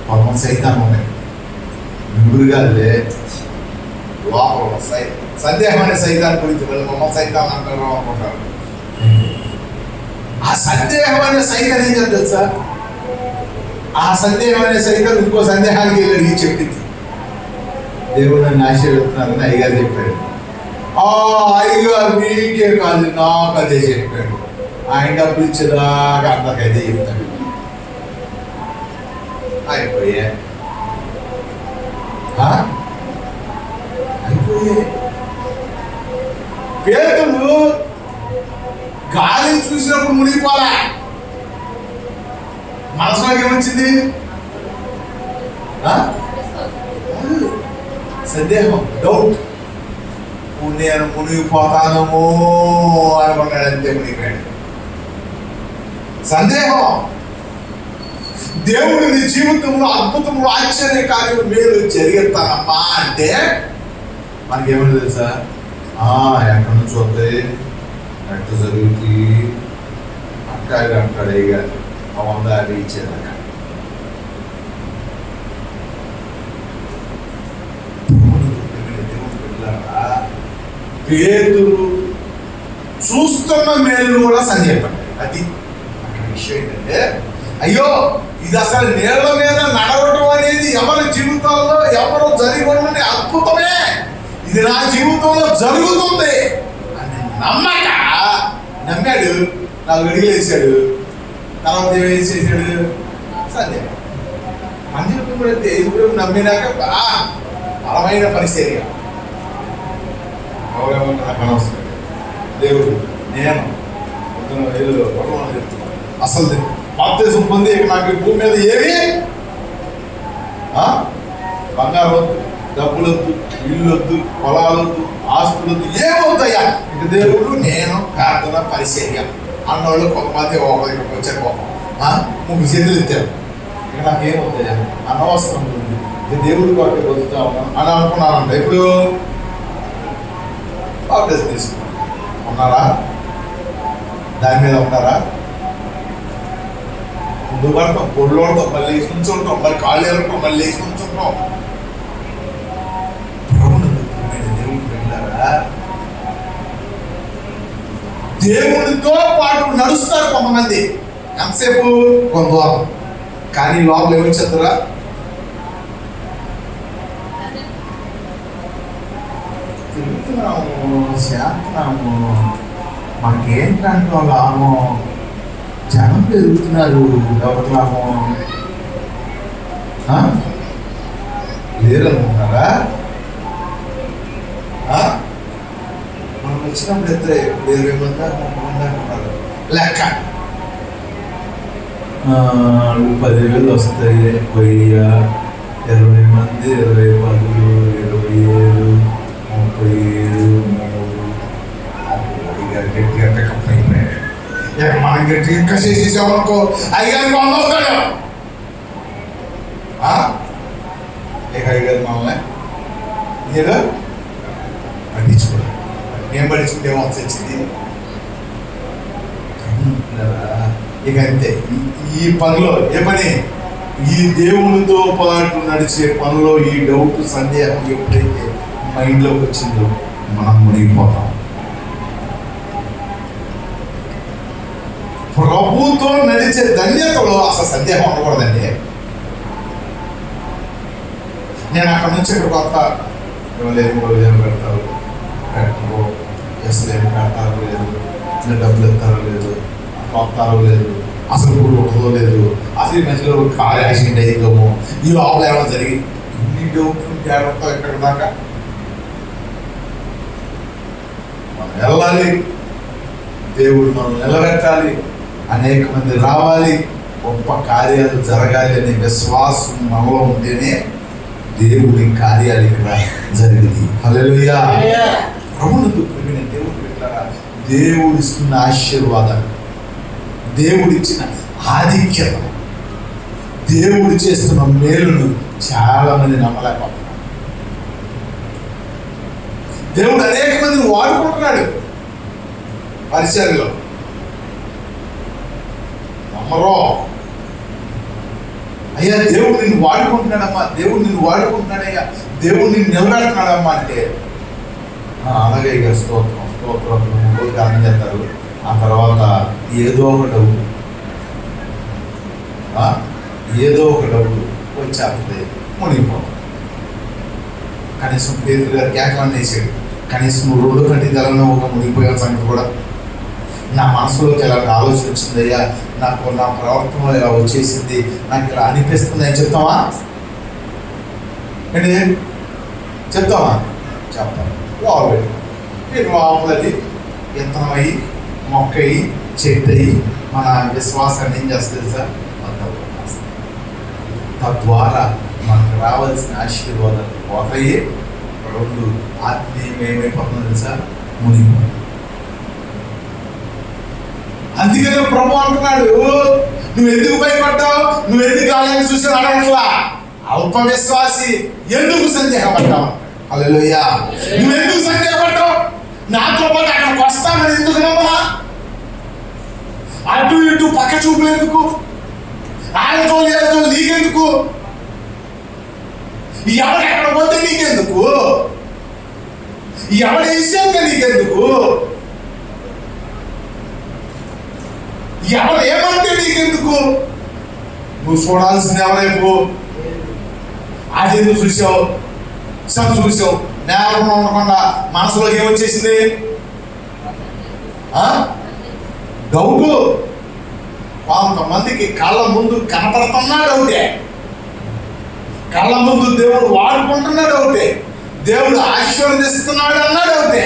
కొంతమంది సైతాన్ని ఉన్నాయి, నిగురుగాలే లోపల సందేహం అనే సైతాన్ని గురించి మమ్మల్ని సైతాన్ని అంటారు అనుకుంటారు. ఆ సందేహం అనే సైతం ఏం తెలుసా? ఆ సందేహం అనే సైతం ఇంకో సందేహానికి వెళ్ళి చెప్పింది, దేవుడు నన్ను ఆశీర్వదిస్తున్నారని అయ్యగారు చెప్పాడు. ఆ అయ్యగారు మీకే కాదు నాకు అదే చెప్పాడు. ఆయన డబ్బులు ఇచ్చేదాకా అందరికి అదే చెప్తాడు. అయిపోయే పేతురు గాలిని చూసినప్పుడు మునిగిపోలే. మనసులోకి ఏమొచ్చింది? సందేహం, డౌట్. నేను మునిగిపోతానేమో అనుకున్నాడు, అంతే మునిగిపోయాడు. సందేహం. దేవుడు నీ జీవితంలో అద్భుతములు, ఆశ్చర్య కార్యం మేలు జరిగేస్తానమ్మా అంటే మనకేమని తెలుసా? ఎక్కడి నుంచి వస్తాయి, ఎట్ట జరుగుతాయి అంటాడు ఇక 150 ఇచ్చేదాకా. పేతురు చూస్తున్న మేలు కూడా సందేహపడ్డాడు. అది అక్కడ విషయం ఏంటంటే, అయ్యో ఇది అసలు నీళ్ళ మీద నడవడం అనేది ఎవరి జీవితాల్లో ఎవరో జరిగిన అద్భుతమే, ఇది నా జీవితంలో జరుగుతుంది అని నమ్మాడు. 4 అడుగులు వేసాడు. తర్వాత ఏం చేసాడు? సందేహం. మంచి పడితే ఎదురు నమ్మినాక బలమైన పరిచర్య. నాకు అనవసరం, దేవుడు నేను అసలు బాప్తిజం పొంది ఇక నాకు ఈ భూమి మీద ఏమి బంగారం వద్దు, డబ్బులొద్దు, ఇల్లొద్దు, పొలాలొద్దు, ఆస్తులొద్దు, ఏమవుతాయా ఇక దేవుడు నేను ప్రార్థన పరిచర్య అన్నోళ్ళు కొంతమంది ఇక్కడికి వచ్చారు. ముగ్గురు చేతులు ఎత్తారు. ఇక నాకేమవుతాయా అనవసరం ఉంది, ఇక దేవుడి కొరకు బతుకుతా ఉన్నాను అని అనుకున్నానంట. ఇప్పుడు బాప్తిజం తీసుకున్నాను. ఉన్నారా? దాని మీద ఉంటారా? ముందు పడతాం, పొడిలో ఉంటాం, మళ్ళీ వేసి నుంచుంటాం, మళ్ళీ కాళ్ళు ఎరగటం, మళ్ళీ వేసి నుంచుంటాం. దేవుడు వెళ్ళారా? దేవుడితో పాటు నడుస్తారు కొంతమంది. ఎంతసేపు? కొంత దూరం. కానీ లోపల ఏమొచ్చేద్దరా? తిరుగుతున్నాము, చేస్తున్నాము, మనకేంటంటే లాభం? జనం పెరుగుతున్నారు, ఎవరికి లాభం? లేరనుకుంటారా? మనం వచ్చినప్పుడు ఇద్దరే 20 మంది 30 మంది అంటున్నారు. లెక్క 10,000 వస్తాయి, 20 మంది, 20 పదులు, 27, 37, 3 గట్టిగా పికప్ అయిపోయాయి. మనం గట్టిగా ఇంకా చేసేసామనుకో 5,000 అవుతాడు. ఇక 5,000 మనల్ని ఏదో పట్టించుకోవాలి. నేను పట్టించుకుంటే వచ్చింది. ఇక అంతే. ఈ పనిలో ఏ పని? ఈ దేవునితో పాటు నడిచే పనిలో ఈ డౌట్, సందేహం ఎప్పుడైతే మైండ్లోకి వచ్చిందో మనం మునిగిపోతాం. ప్రభుతో నడిచే ధన్యతలో అసలు సందేహం ఉండకూడదండి. నేను అక్కడ నుంచి ఇక్కడ కొత్త లేదు పెడతారు, పెట్టరు, అసలు ఏం పెడతారో లేదు, డబ్బులు ఎత్తారో లేదు, వస్తారో లేదు, అసలు కూడా ఉంటుందో లేదు, అసలు ఈ మధ్యలో కారు యాక్సిడెంట్ అయిందేమో, ఈ లోపల ఏమైనా జరిగి ఇన్ని డౌట్లు తేడా ఇక్కడ దాకా మనం వెళ్ళాలి. దేవుడు మనం నిలబెట్టాలి, అనేక మంది రావాలి, గొప్ప కార్యాలు జరగాలి అనే విశ్వాసం మనలో ఉంటేనే దేవుడి కార్యాలు ఇక్కడ జరిగింది. హల్లెలూయా. ప్రభువునందు ప్రియమైన దేవుడు పెట్టారా? దేవుడు ఇస్తున్న ఆశీర్వాదాలు, దేవుడిచ్చిన ఆధిక్యత, దేవుడు చేస్తున్న మేలును చాలా మంది నమ్మలేకపోతున్నారు. దేవుడు అనేక మందిని వాడుకుంటున్నాడు పరిచర్యలో. నమ్మరో అయ్యా దేవుడు నిన్ను వాడుకుంటున్నాడమ్మా, దేవుడు నిన్ను వాడుకుంటున్నాడయ్యా, దేవుడు నిన్ను నిలబెడుతున్నాడమ్మా అంటే అలాగే ఇక స్తోత్రం స్తోత్రం గానం చేస్తారు. ఆ తర్వాత ఏదో ఒక డౌట్ వచ్చేస్తుంది, మునిగిపోతాం. కనీసం పేదలు గారు కేకలన్నీ వేసాడు. కనీసం 2 కంటి తెలంగా ఒక మునిగిపోయే సంగతి కూడా నా మనసులోకి ఎలాంటి ఆలోచన వచ్చిందయ్యా, నాకు నా ప్రవర్తనలో ఇలా వచ్చేసింది, నాకు ఇలా అనిపిస్తుంది అని చెప్తావా? ఏంటి చెప్తావా? చెప్తాను. లోపలి మీరు లోపలది విత్తనం అయ్యి, మొక్క అయ్యి, చెట్టు అయ్యి మన విశ్వాసాన్ని ఏం చేస్తుంది సార్? తద్వారా మనకు రావాల్సిన ఆశీర్వాదాలు పోతాయి. 2 ఆత్మీయం ఏమైపోతుంది సార్? మునిగిపోతుంది. అందుకనే ప్రభు అంటున్నాడు, నువ్వు ఎందుకు భయపడ్డావు, నువ్వు ఎందుకు ఆలయాన్ని చూసి అడగట్లా, అల్ప విశ్వాసి ఎందుకు సందేహపడ్డావు? హల్లెలూయా. నువ్వెందుకు సందేహపడ్డావు? నాతో పాటు అక్కడికి వస్తామని ఎందుకు నమ్మలా? అటు ఇటు పక్క చూపులు ఎందుకు? వాళ్ళతో ఏదో నీకెందుకు? ఎవరు ఎక్కడ పోతే నీకెందుకు? ఎవరు వేసాక నీకెందుకు? ఎవరు ఏమంటే నీకెందుకు? నువ్వు చూడాల్సింది ఎవరైపు? అది ఎందుకు చూసావు? సబ్ చూసావు. నేల ఉండకుండా మనసులో ఏమొచ్చేసింది? డౌటు. కొంతమందికి కళ్ళ ముందు కనపడుతున్నా డౌటే, కళ్ళ ముందు దేవుడు వాడుకుంటున్నా డౌటే, దేవుడు ఆశీర్వదిస్తున్నాడు అన్నా డౌటే.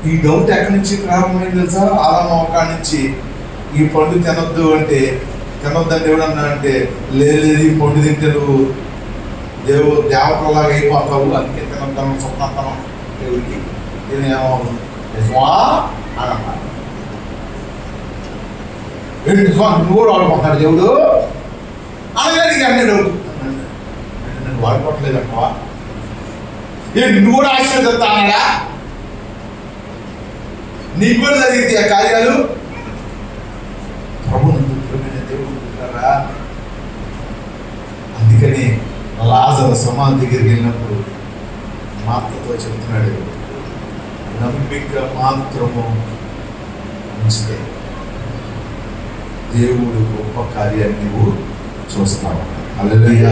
ఈ డౌట్ ఎక్కడి నుంచి ప్రారంభమైంది తెలుసా? ఆదాము అవ్వ నుంచి ఈ పండు తినొద్దు అంటే, తినొద్దని దేవుడు అన్నా అంటే, లేదు ఈ పండు తింటే నువ్వు దేవతలాగా అయిపోతావు, అందుకే తినొద్దాను స్వప్నంతనం దేవుడికి. నేనేమో నిజమా అని అన్నా. ఏంటి నిజమా? నువ్వు కూడా వాడుకుంటాడు దేవుడు అనగానికి అన్నీ డౌట్. నేను వాడుకోవట్లేదు అంటావా? ఏంటి నువ్వు కూడా ఆశీర్వదిస్తా అన్నాడా? నీకు కూడా జరిగితే ఆ కార్యాలు? ప్రభుత్వమైన దేవుడు ఉంటారా? అందుకని లాజరు సమాధి దగ్గరికి వెళ్ళినప్పుడు మాత్రతో చెప్తున్నాడు, నమ్మిక మాత్రము ఉంచితే దేవుడు గొప్ప కార్యాన్ని నువ్వు చూస్తావు. హల్లెలూయా.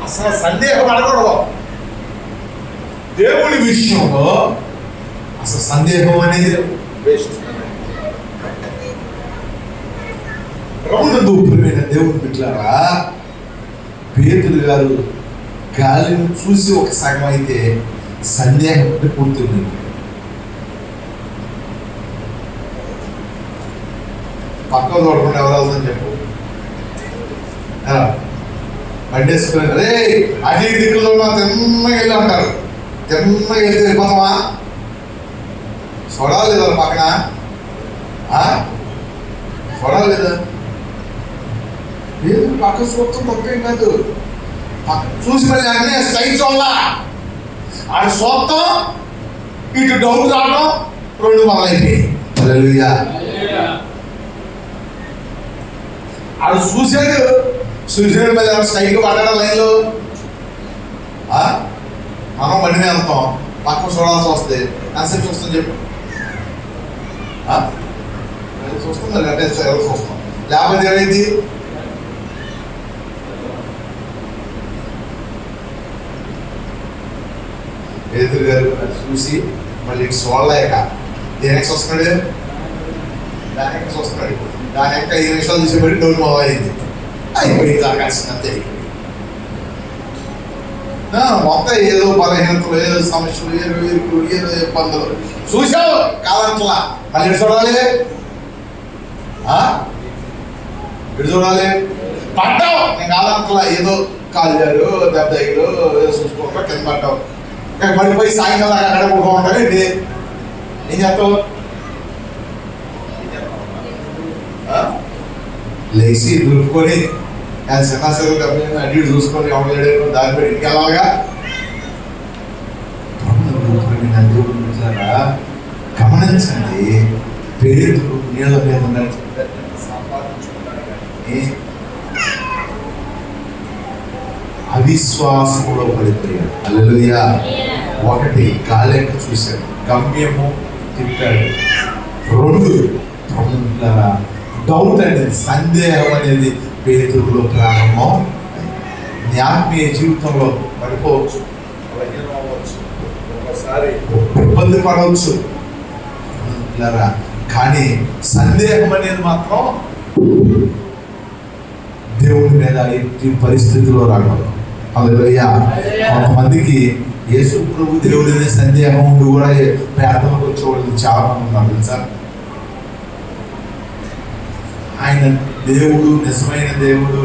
అసలు సందేహం అడగకూడదు దేవుని విషయంలో. అసలు సందేహం అనేది వేస్ట్. ప్రభునందు ప్రియమైన దేవుని బిడ్డలారా, పేతురు గారు గాలిని చూసి ఒక సగం అయితే సందేహం అంటే పూర్తి. పక్క చూడకుండా ఎవరు అవుతుందని చెప్పు. బండేసుకుని అదే అటు దిక్కులో తిన్నగా వెళ్ళి ఉంటారు. తిన్నగా వెళ్తే వెళ్ళిపోతామా? చూడాలి లేదా పక్కన? చూడాలి లేదా? లేదు, పక్క చూడటం తప్పేం కాదు. చూసి మళ్ళీ అన్నీ స్ట్రైట్ చూడాలా? ఆడ చూడటం ఇటు డౌట్ రావడం రెండు మొదలైపోయి. హల్లెలూయా. ఆడు చూశాడు మీద స్ట్రైట్గా పడ్డాడు లైన్లో. మనం బండి మీద వెళ్తాం, పక్కన చూడాల్సి వస్తే ఎంతసేపు చూస్తాం చెప్పు? చూస్తాం మరి అంటే ఎవరు చూస్తాం? లేకపోతే ఏమైంది? పేతురు గారు చూసి మళ్ళీ ఇటు చూడలేక దేనికి వస్తున్నాడు? దానికి వస్తున్నాడు. దాని యొక్క 5 నిమిషాలు చూసేబట్టి డౌట్ మొదలైంది. అయిపోయింది ఆకాశం అంతే. మొత్తం ఏదో బలహీనతలు, ఏదో సమస్యలు, ఏదో ఇరుకులు, ఏదో ఇబ్బందులు చూసావు కాదంటలా. మళ్ళీ ఇటు చూడాలి, ఇటు చూడాలి. పడ్డావు నేను కాదంటలా. ఏదో కాలు జారు, దెబ్బ తగిలు, ఏదో చూసుకోకుండా కింద పడ్డావు. పడిపోయి సాయంకాలం అక్కడ పడుకోమంటారు ఏంటి? ఏం చేస్తావు? లేచి దులుపుకొని సన్నాసలు డబ్బులు అడ్డు చూసుకొని ఎవరు దాని పెట్టి ఇంటికి వెళ్ళాలిగా. గమనించండి, పేతురు నీళ్ళ మీద అవిశ్వాసంలో పడిపోయాడు. హల్లెలూయా. ఒకటి కాలేక చూశాడు, గమ్యము తిప్పాడు. 2 డౌట్ అనేది, సందేహం అనేది పేతురులో ప్రారంభం. నీ ఆత్మీయ జీవితంలో పడిపోవచ్చు, ఒకసారి ఇబ్బంది పడవచ్చు, కానీ సందేహం అనేది మాత్రం దేవుడి మీద ఎట్టి పరిస్థితిలో రాకూడదు. హల్లెలూయా. కొంతమందికి యేసు ప్రభు దేవుడి అనే సందేహం ఉండి కూడా ప్రార్థనకు వచ్చేవాళ్ళు చాలా మంది ఉన్నారు తెలుసా. ఆయన దేవుడు, నిజమైన దేవుడు,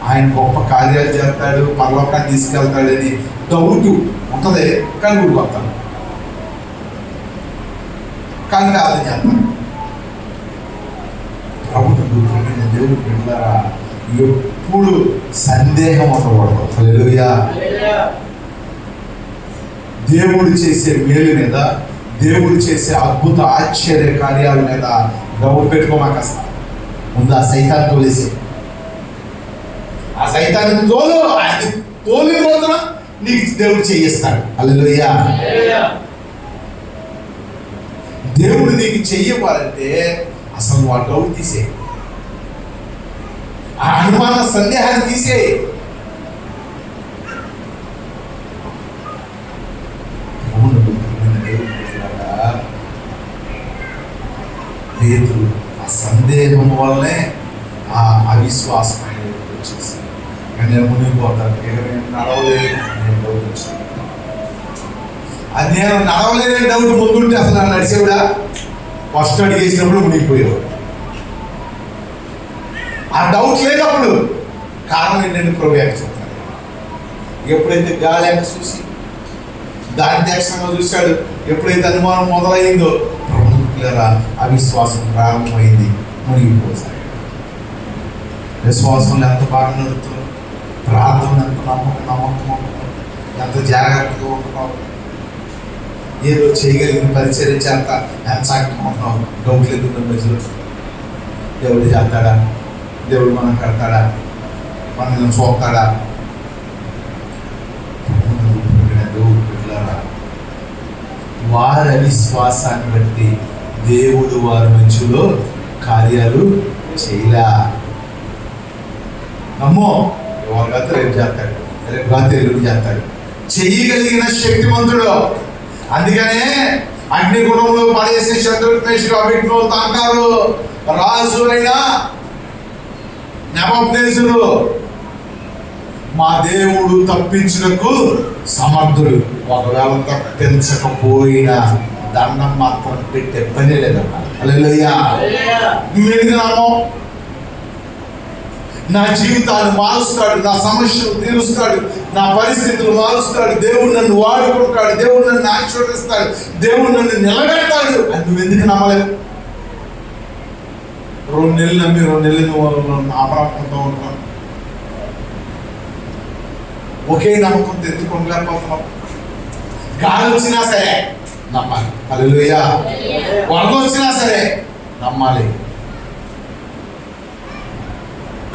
ఆయన గొప్ప కార్యాలు చేస్తాడు, పరలోకాన్ని తీసుకెళ్తాడని డౌట్ ఉంటుంది, కానీ ఊడిపోతాడు, కానీ ఆలోచన చేస్తాడు. ప్రభుత్వం దేవుడు బిడ్డలారా, ఎప్పుడు సందేహం ఉండకూడదు. హల్లెలూయా. దేవుడు చేసే మేలు మీద, దేవుడు చేసే అద్భుత ఆశ్చర్య కార్యాల మీద డౌట్ పెట్టుకోమాక. ముందు ఆ సైతాన్ని తోలేసి, ఆ సైతాన్ని తోలు. ఆయన తోలిన రోజున నీకు దేవుడు చేయిస్తాడు. హల్లెలూయా. దేవుడు నీకు చెయ్యవాలంటే అసలు ఆ డౌట్ తీసే, ఆ అనుమాన సందేహాన్ని తీసే. పేతురు ఆ సందేహం వల్లనే ఆ అవిశ్వాసం వచ్చేసి నేను మునిగిపోతాను, ఇక నేను నడవలేను అనే డౌట్ వచ్చింది. అది నేను నడవలేని డౌట్ ముందుంటే అసలు నన్ను నడిచేవిడా ఫస్ట్ అడిగి వేసినప్పుడు మునిగిపోయావు. ఆ డౌట్ లేనప్పుడు కారణం ఏంటంటే ప్రభు యాక్ట్ చెప్తాడు. ఎప్పుడైతే గాలి యాక్ట్ చూసి దాని దక్షిణంగా చూశాడు, ఎప్పుడైతే అనుమానం మొదలైందో ప్రభుత్వ అవిశ్వాసం ప్రారంభమైంది, మునిగిపోతాడు. విశ్వాసంలో ఎంత బాగా నడుపుతున్నావు, ప్రార్థన ఎంత నమ్మకం ఎంత జాగ్రత్తగా ఉంటున్నావు, ఏదో చేయగలిగిన పరిచర్య చేత ఎంత చక్కగా ఉన్నావు. డౌట్ లేకుండా మధ్యలో దేవుడు చేస్తాడా, దేవుడు మనం కడతాడా, మనల్ని చూస్తాడా? వారి అవిశ్వాసాన్ని బట్టి దేవుడు వారి మధ్యలో కార్యాలు చేయలే. నమ్మో ఎవరు కాదు రేపు చేస్తాడు, రేపు కాదు ఎల్లుండి చేస్తాడు. చెయ్యగలిగిన శక్తిమంతుడు. అందుకనే అగ్నిగుణంలో పడేసి శత్రుఘ్నేశ్వరు అభిజ్ఞులు అంటారు. రాజు అయినా నెబుకద్నెజరు మా దేవుడు తప్పించుటకు సమర్థుడు. ఒకవేళ తప్పించకపోయినా దండం మాత్రం పెట్టే పని లేదమ్మా. హల్లెలూయా. నువ్వెందుకు నమ్మవు? నా జీవితాన్ని మారుస్తాడు, నా సమస్యలు తీరుస్తాడు, నా పరిస్థితులు మారుస్తాడు, దేవుడు నన్ను వాడుకుంటాడు, దేవుడు నన్ను ఆశీర్వదిస్తాడు, దేవుడు నన్ను నిలబెడతాడు అని నువ్వెందుకు నమ్మలేదు? 2 నెలలు నమ్మి 2 నెలలు నువ్వు అపరాధంతో ఉంటావు. ఒకే నమ్మకంతో ఎత్తుకోలేకపోతున్నావు. గాలి వచ్చినా సరే నమ్మాలి. హల్లెలూయా. వరద వచ్చినా సరే నమ్మాలి.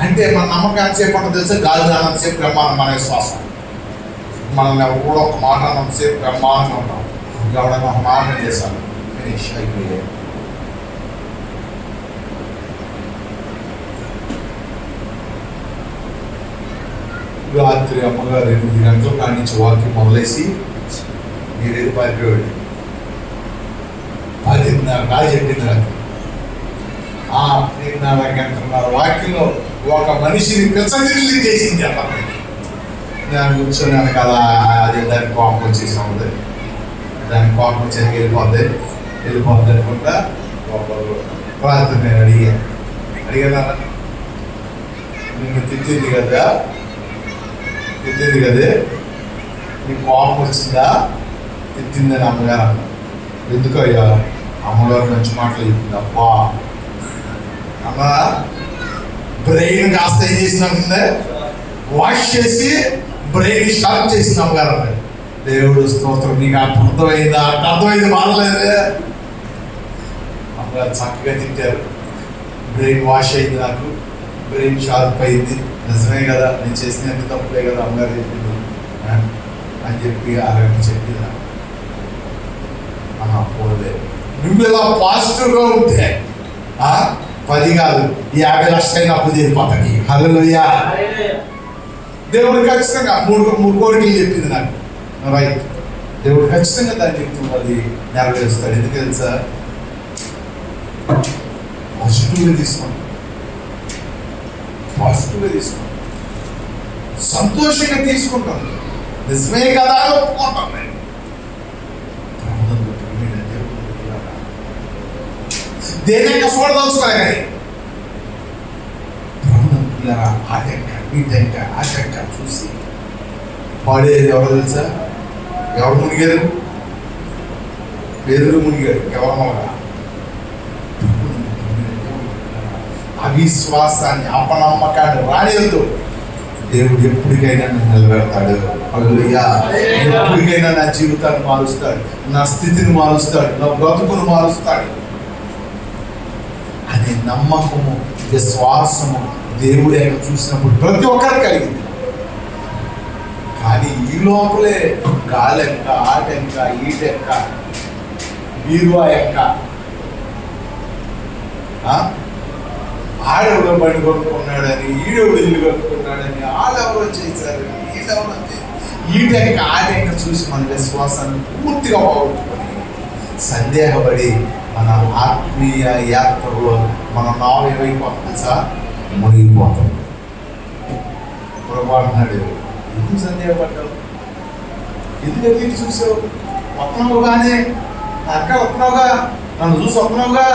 అంటే మన నమ్మకం ఎంతసేపు ఉంటుందో తెలుసా? గాలి అన్నంతసేపు బ్రహ్మాండం మన విశ్వాసం. మనల్ని కూడా ఒక మాట అన్నంతసేపు బ్రహ్మాండంగా ఉంటాం. ఎవడన్నా ఒక మాట చేశాను ఫినిష్ అయిపోయాయి. రాత్రి అమ్మగారు 8 గంటల కాడి నుంచి వాకింగ్ మొదలేసి మీరేది పారిపోయాడు. 10:30 చెప్పింది రాత్రి. 10:30 గంటన్నర వాకింగ్లో ఒక మనిషిని పిచ్చగిల్లి చేసింది అలా. నేను కూర్చొని కదా, అది దానికి కోపం వచ్చేసి ఉంది, దానికి కోపం వచ్చేసి వెళ్ళిపోద్ది అనుకుంటా. రాత్రి నేను అడిగాను నిన్ను తిట్టింది కదా నీకు కోపం వచ్చిందా? తిట్టిందని అమ్మగారు అన్న. ఎందుకు అయ్యా? అమ్మగారు మంచి మాటలు చెప్పింది. అబ్బా అమ్మ బ్రెయిన్ కాస్త ఏం చేసినట్టుందే, వాష్ చేసి బ్రెయిన్ షార్ప్ చేసింది అమ్మగారు అన్న. దేవుడు స్తోత్రం. నీకు అర్థమైందా? అర్థమైంది బాధలేదే. అమ్మగారు చక్కగా తిట్టారు. బ్రెయిన్ వాష్ అయింది, నాకు బ్రెయిన్ షార్ప్ అయింది. నిజమే కదా, నేను చేసినంత తప్పులే కదా అమ్మగారు చెప్పింది అని చెప్పి అలాగే చెప్పింది. పోలే, నువ్వు ఇలా పాజిటివ్గా ఉంటే 10 కాదు 50 లక్షలైన అప్పు చేరిపోతాయి. హల్లెలూయా. దేవుడు ఖచ్చితంగా మూడు కోరికలు చెప్పింది నాకు. రైట్, దేవుడు ఖచ్చితంగా దాన్ని చెప్తుంది, అది నెరవేరుస్తాడు. ఎందుకు తెలుసా? పాజిటివ్గా తీసుకోండి, సంతోషంగా తీసుకుంటాం. నిజమే కదా ఒప్పుకుంటాం. దేనిక చూడదలుచుకోలే కానీ ఆటంక చూసి పాడేది ఎవరు తెలుసా? ఎవరు మునిగారు? పేదలు మునిగారు. ఎవరు అవిశ్వాసాన్ని, అపనమ్మకాన్ని రానియద్దు. దేవుడు ఎప్పటికైనా నన్ను నిలబెడతాడు. హల్లెలూయా. ఎప్పటికైనా నా జీవితాన్ని మారుస్తాడు, నా స్థితిని మారుస్తాడు, నా బ్రతుకును మారుస్తాడు అనే నమ్మకము, విశ్వాసము దేవుడు ఆయన చూసినప్పుడు ప్రతి ఒక్కరికి కలిగింది. కానీ ఈ లోపలే గాలెక్క, ఆటెక్క, ఈటెక్క, బీరువా ఎక్క, ఆడెవడో బండి కొనుక్కున్నాడని, ఈడెవడు ఇల్లు కట్టుకున్నాడని, ఆడెవరో చేశారు, ఈడెవరో ఈటెక్క, ఆటెక్క చూసి మన విశ్వాసాన్ని పూర్తిగా పోగొట్టుకొని సందేహపడి మన ఆత్మీయ యాత్రలో మన నావ ఏమైపోతుంది సార్, మునిగిపోతాం. ప్రభు అంటున్నాడు, ఎందుకు సందేహపడ్డావు, ఎందుకంటే ఇటు చూసావు, వస్తున్నావుగానే అక్క వస్తున్నావుగా, నన్ను చూసి వస్తున్నావుగా,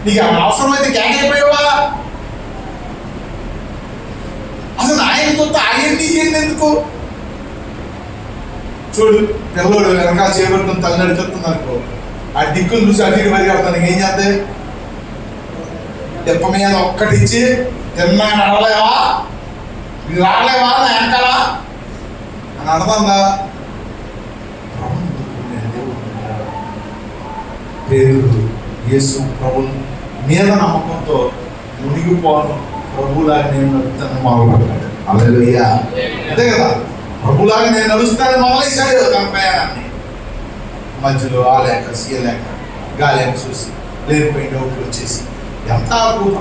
నీకు అవసరమైతే కేకైపోయావా, అసలు ఆయనతో ఆయన నీకేంటి ఎందుకు. చూడు, పిల్లడు వెనకాల చేపడుతుంది, తల్లినడి చెప్తుంది అనుకో, ఆ దిక్కులు చూసి అటు ఇటు పరిగెడతాను, ఏం చేస్తాయి, దెప్ప మీద ఒక్కటిచ్చి తిన్నా నడవలేవా, రాలేవా నా వెనకాల అని అర్థందా. పేదలు యేసు ప్రభు మీద నమ్మకంతో మునిగిపోను, ప్రభులాగా నేను నడుస్తాను మొదలుపెట్టాడు. హల్లెలూయా. అంతే కదా, ప్రభులాగా నేను నడుస్తాను మొదలైశాడు తన ప్రయాణాన్ని. మధ్యలో ఆ లేక సీయలేక గాలేక చూసి లేనిపోయిన డౌట్లు వచ్చేసి ఎంత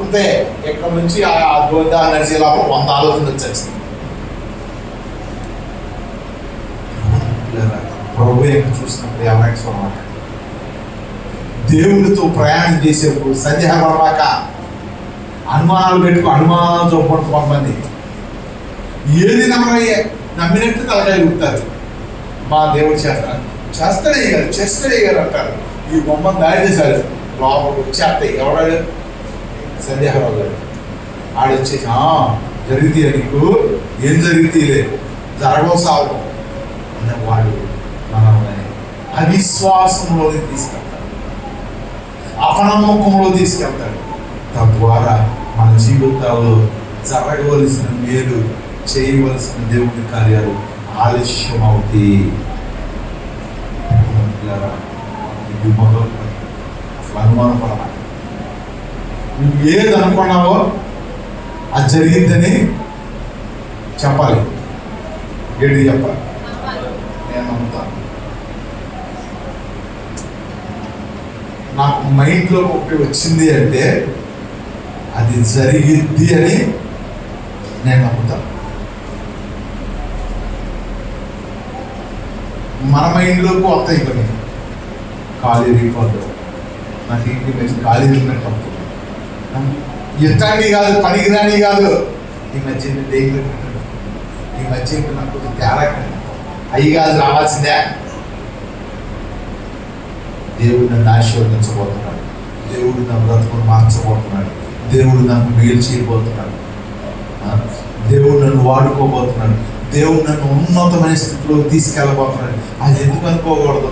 అంతే ఎక్కడి నుంచి ఆ దోద నడిచే లోపల 100 ఆలోచనలు వచ్చేసింది. ప్రభు ఎక్కడ చూసినప్పుడు ఎవరైనా దేవుడితో ప్రయాణం చేసేప్పుడు సందేహపడమాక, అనుమానాలు పెట్టుకో, అనుమానాలు చూపడం కొంతమంది ఏది నమ్మినట్టు తలకాయ కుడతారు. మా దేవుడు చేస్తాడే గారు అంటారు. ఈ బొమ్మను దాడి చేశారు, లోపలికి వచ్చేస్తాయి. ఎవడాడు సందేహరాడు, ఆడొచ్చేసి జరిగితే నీకు ఏం జరిగితే లేదు, జరగవు సాగు అనే వాడు మనల్ని అవిశ్వాసంలోకి తీసుకెళ్తాడు, అపనమ్మకంలో తీసుకెళ్తాడు. తద్వారా మన జీవితాల్లో జరగవలసిన మేలు, చేయవలసిన దేవుని కార్యాలు ఆలస్యం అవుతాయి. ఇది మొదలు అసలు అనుమానం పడాలి. నువ్వు ఏది అనుకున్నావో అది జరిగిందని చెప్పాలి. ఏంటి చెప్పాలి, నేను నమ్ముతాను. నాకు మైండ్లో ఒకటి వచ్చింది అంటే అది జరిగిద్ది అని నేను నమ్ముతాను. మన మైండ్లోకి వస్తాయి కొన్ని, ఖాళీ రీపోద్దు, నాకు ఇంటి మీద ఖాళీ వెళ్ళినట్టు అవుతుంది, ఎంతాన్ని కాదు, పనికిరాని కాదు, ఈ మధ్య దేవుడు ఈ మధ్య నాకు తేడా కండి, అవి కాదు రావాల్సిందే. దేవుడు నన్ను ఆశీర్వదించబోతున్నాడు, దేవుడు నా బ్రతుకును మార్చబోతున్నాడు, దేవుడు నాకు మేలు చేయబోతున్నాడు, దేవుడు నన్ను వాడుకోబోతున్నాడు, దేవుడు నన్ను ఉన్నతమైన స్థితిలో తీసుకెళ్ళబోతున్నాడు. అది ఎందుకు అనుకోకూడదు,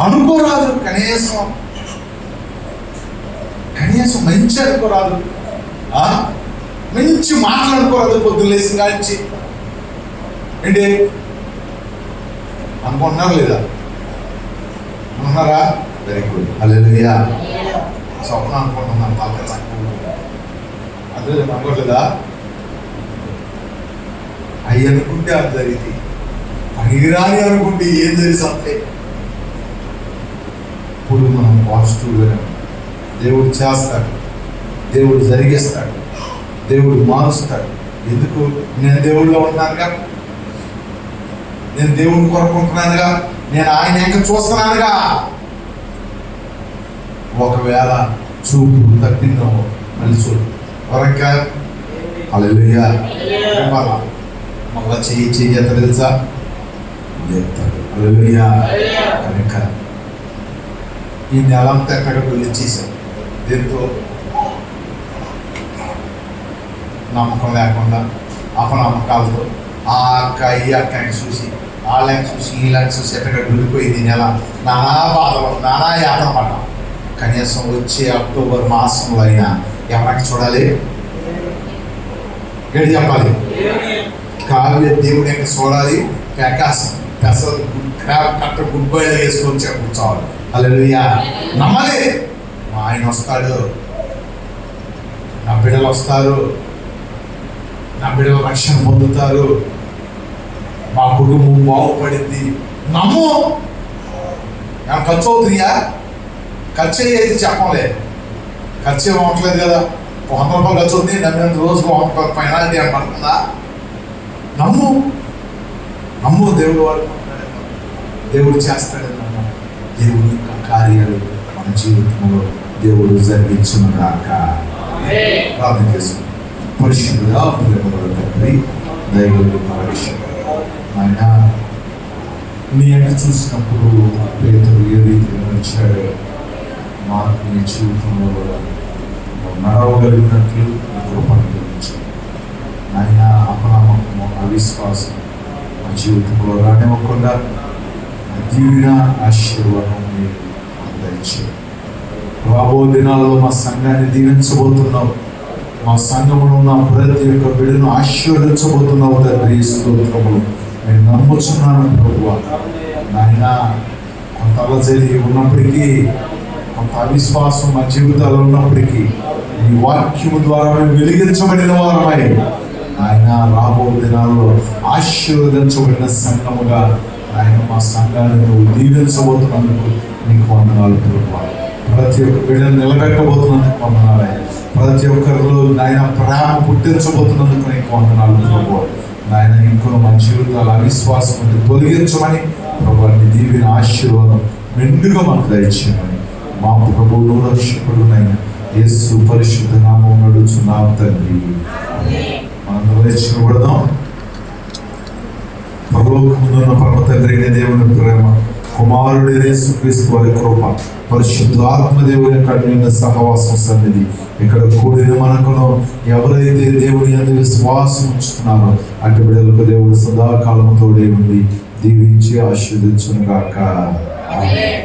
అనుకోరాదు, కనీసం మంచి అనుకోరాదు, మంచి మాటలు అనుకోరాదు. పొద్దున్న లేచి కాల్చి ఏంటి అనుకుంటున్నారు లేదా, అనుకున్నారా? వెరీ గుడ్, హల్లెలూయా. స్వప్నం అనుకుంటున్నాను, బాగా చక్కగా అదే అనుకోవట్లేదా? అవి అనుకుంటే అది జరిగింది, పనికిరాని అనుకుంటే ఏం జరిగితే. ఇప్పుడు మనం పాజిటివ్గా దేవుడు చేస్తాడు, దేవుడు జరిగిస్తాడు, దేవుడు మారుస్తాడు. ఎందుకు? నేను దేవుడిలో ఉంటున్నానుగా, నేను దేవుడిని కోరుకుంటున్నానుగా, నేను ఆయన ఇంకా చూస్తున్నానుగా. ఒకవేళ చూపు తప్పిందో మళ్ళీ చూడు, వరకా హల్లెలూయా. మళ్ళా చెయ్యి ఎంత తెలుసా, చెప్తాడు. హల్లెలూయా. కనుక ఈ నెలంతా ఎక్కడ వెళ్ళి చేశాం, దీంతో నమ్మకం లేకుండా అపనమ్మకాలతో ఆ అక్క ఈ అక్కని చూసి వాళ్ళని చూసి వీళ్ళని చూసి ఎక్కడ దొరికిపోయింది నెల, నానా బాధలు, నానా యాతన పడ్డాం. కనీసం వచ్చే అక్టోబర్ మాసంలో అయినా ఎవరికి చూడాలి? గడి చెప్పాలి. కావ్య దేవుని యొక్క చూడాలి. ప్రకాశం అసలు కట్ట గుడ్ బాయ్ వేసుకొని కూర్చోవాలి. హల్లెలూయా. నమ్మాలి. మా ఆయన వస్తాడు, నా బిడ్డలు వస్తారు, నా బిడ్డలు రక్షణ పొందుతారు, మా కుటుంబం బాగుపడింది. నమ్ము. ఏమైనా ఖర్చు అవుతుందియా? ఖర్చు అయ్యేది చెప్పలే. ఖర్చు ఏమవట్లేదు కదా. 100 రూపాయలు ఖర్చు అవుతుంది, నమ్మినంత రోజుకు 100 రూపాయలు పెనాల్టీ అని పడుతుందా? నమ్ము. నమ్ము. దేవుడు వాడు దేవుడు చేస్తాడని నమ్ము. దేవుని యొక్క కార్యాలు మన జీవితంలో దేవుడు జరిగించునుగాక. ప్రార్థన చేసుకుంటాం. పరిశుద్ధుడా, ప్రేమగల తండ్రి, దయగల పరమేశ్వరుడా, ఆయన నీ అంట చూసినప్పుడు పేతురు ఏ రీతిగా నడిచాడో మాకు నీ జీవితంలో కూడా నడవగలిగినట్లు కృప అనుగ్రహించాడు. ఆయన అపనమ్మకము, అవిశ్వాసం మా జీవితంలో రానివ్వకుండా దీవెన, ఆశీర్వాదం మీరు అందజేయండి. రాబో దినాల్లో మా సంఘాన్ని దీవించబోతున్నావు. మా సంఘంలో ఉన్న ప్రతి ఒక్క బిడ్డను ఆశీర్వదించబోతున్నావు తండ్రి. స్తోత్రములు. నేను నమ్ముచున్నాను ప్రభువా. నాయన కొంత అలజడి ఉన్నప్పటికీ, కొంత అవిశ్వాసం మా జీవితాల్లో ఉన్నప్పటికీ ఈ వాక్యము ద్వారా మేము వెలిగించబడిన వారమై ఆయన రాబో దినాల్లో ఆశీర్వదించబడిన సంఘముగా ఆయన మా సంఘాన్ని నువ్వు దీవించబోతున్నందుకు నీకు వందనాలు ప్రభువా. ప్రతి ఒక్క బిడ్డను నిలబెట్టబోతున్నందుకు వందనాలు. ప్రతి ఒక్కరిలో ఆయన ప్రేమ పుట్టించబోతున్నందుకు నీకు వందనాలు ప్రభువా. నాయన ఇంకో మా జీవితాల అవిశ్వాసం నుండి తొలగించమని ప్రభువా నీ దీవెన ఆశీర్వాదం మెండుగా మాకు దయచేయమని మా ప్రభువును రక్షకుడునైన యేసు పరిశుద్ధ నామమున అడుగుచున్నాము తండ్రి. మనం రక్షించబడదాం. పరలోకమున్న పరమ తండ్రి అయిన దేవుని ప్రేమ, కుమారుడు యేసుక్రీస్తు వారి కృప, పరిశుద్ధాత్మ దేవుని యొక్క అన్యోన్య సహవాసం సన్నిధి ఇక్కడ కూడిన మనకును ఎవరైతే దేవుని యందు విశ్వాసం ఉంచుతున్నారో అటు బిడ్డలకు దేవుడు సదాకాలం తోడే ఉండి దీవించి ఆశీర్వదించును గాక. ఆమేన్.